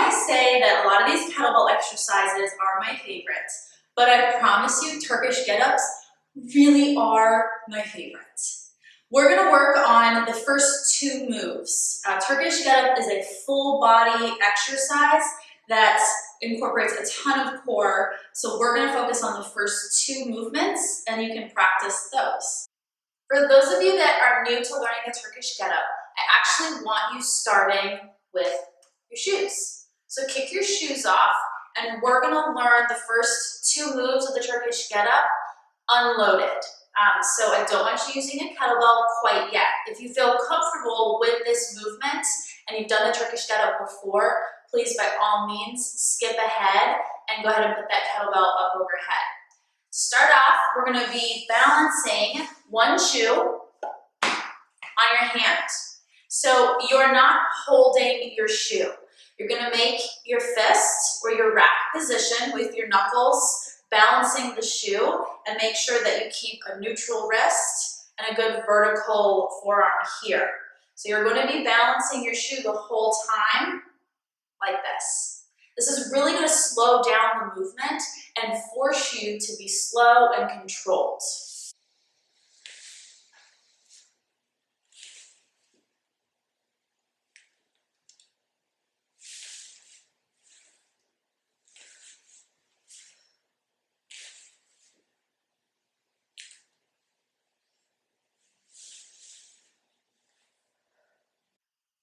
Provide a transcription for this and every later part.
I say that a lot of these kettlebell exercises are my favorites, but I promise you Turkish get-ups really are my favorite. We're gonna work on the first two moves. Turkish get-up is a full body exercise that incorporates a ton of core, so we're gonna focus on the first two movements and you can practice those. For those of you that are new to learning the Turkish get-up, I actually want you starting with your shoes. So kick your shoes off and we're gonna learn the first two moves of the Turkish get-up unloaded. So I don't want you using a kettlebell quite yet. If you feel comfortable with this movement and you've done the Turkish get-up before, please by all means skip ahead and go ahead and put that kettlebell up overhead. To start off, we're going to be balancing one shoe on your hand. So you're not holding your shoe. You're going to make your fist or your rack position with your knuckles balancing the shoe and make sure that you keep a neutral wrist and a good vertical forearm here. So you're going to be balancing your shoe the whole time like this. This is really going to slow down the movement and force you to be slow and controlled.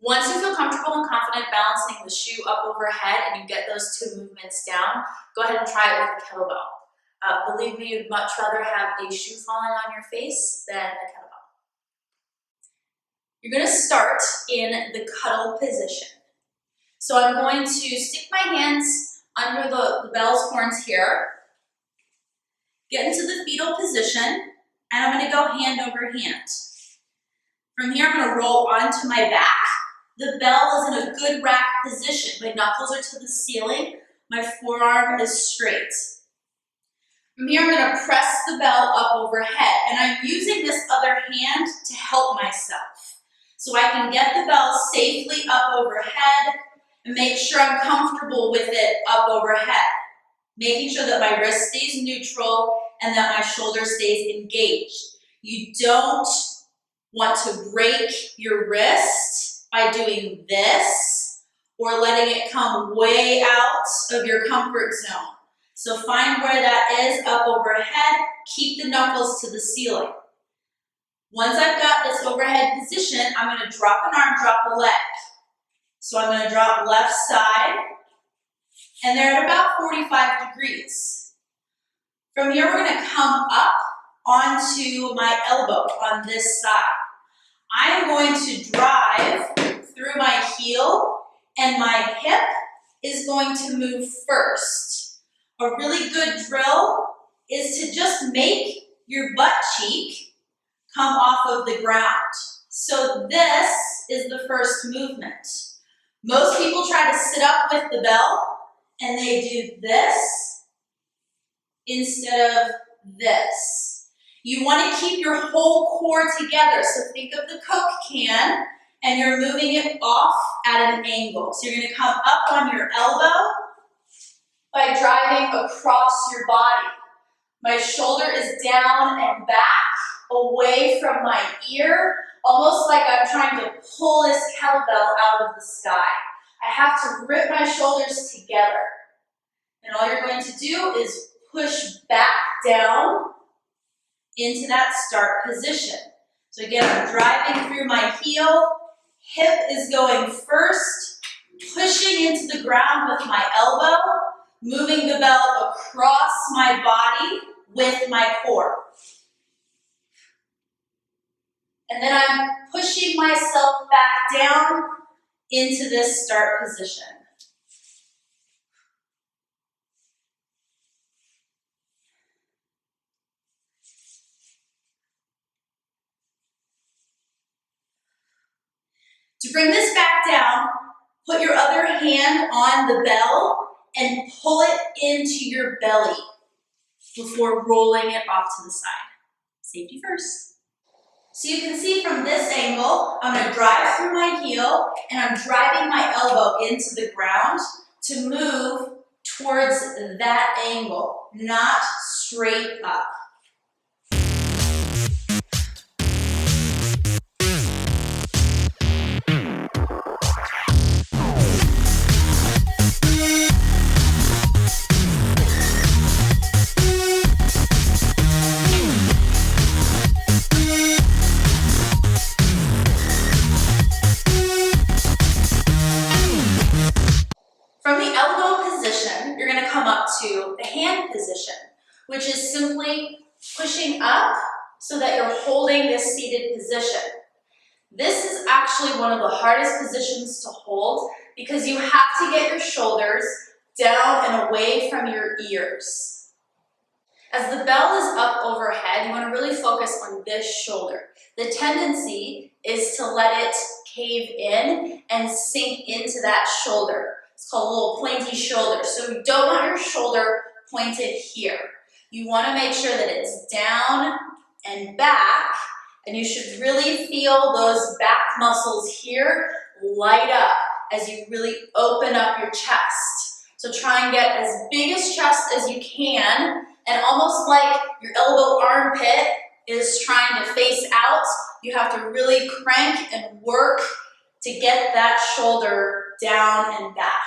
Once you feel comfortable and confident balancing the shoe up overhead and you get those two movements down, go ahead and try it with a kettlebell. Believe me, you'd much rather have a shoe falling on your face than a kettlebell. You're going to start in the cuddle position. So I'm going to stick my hands under the bell's horns here, get into the fetal position, and I'm going to go hand over hand. From here, I'm going to roll onto my back. The bell is in a good rack position. My knuckles are to the ceiling. My forearm is straight. From here, I'm going to press the bell up overhead. And I'm using this other hand to help myself. So I can get the bell safely up overhead and make sure I'm comfortable with it up overhead. Making sure that my wrist stays neutral and that my shoulder stays engaged. You don't want to break your wrist by doing this or letting it come way out of your comfort zone. So find where that is up overhead, keep the knuckles to the ceiling. Once I've got this overhead position, I'm going to drop an arm, drop a leg. So I'm going to drop left side, and they're at about 45 degrees. From here, we're going to come up onto my elbow on this side. I'm going to drive through my heel and my hip is going to move first. A really good drill is to just make your butt cheek come off of the ground. So this is the first movement. Most people try to sit up with the bell and they do this instead of this. You want to keep your whole core together. So think of the Coke can and you're moving it off at an angle. So you're going to come up on your elbow by driving across your body. My shoulder is down and back, away from my ear, almost like I'm trying to pull this kettlebell out of the sky. I have to rip my shoulders together. And all you're going to do is push back down into that start position. So again, I'm driving through my heel, hip is going first, pushing into the ground with my elbow, moving the bell across my body with my core. And then I'm pushing myself back down into this start position. To bring this back down, put your other hand on the bell and pull it into your belly before rolling it off to the side. Safety first. So you can see from this angle, I'm going to drive through my heel and I'm driving my elbow into the ground to move towards that angle, not straight up. From the elbow position, you're going to come up to the hand position, which is simply pushing up so that you're holding this seated position. This is actually one of the hardest positions to hold because you have to get your shoulders down and away from your ears. As the bell is up overhead, you want to really focus on this shoulder. The tendency is to let it cave in and sink into that shoulder. It's called a little pointy shoulder. So you don't want your shoulder pointed here. You want to make sure that it's down and back, and you should really feel those back muscles here light up as you really open up your chest. So try and get as big a chest as you can, and almost like your elbow armpit is trying to face out, you have to really crank and work to get that shoulder down and back.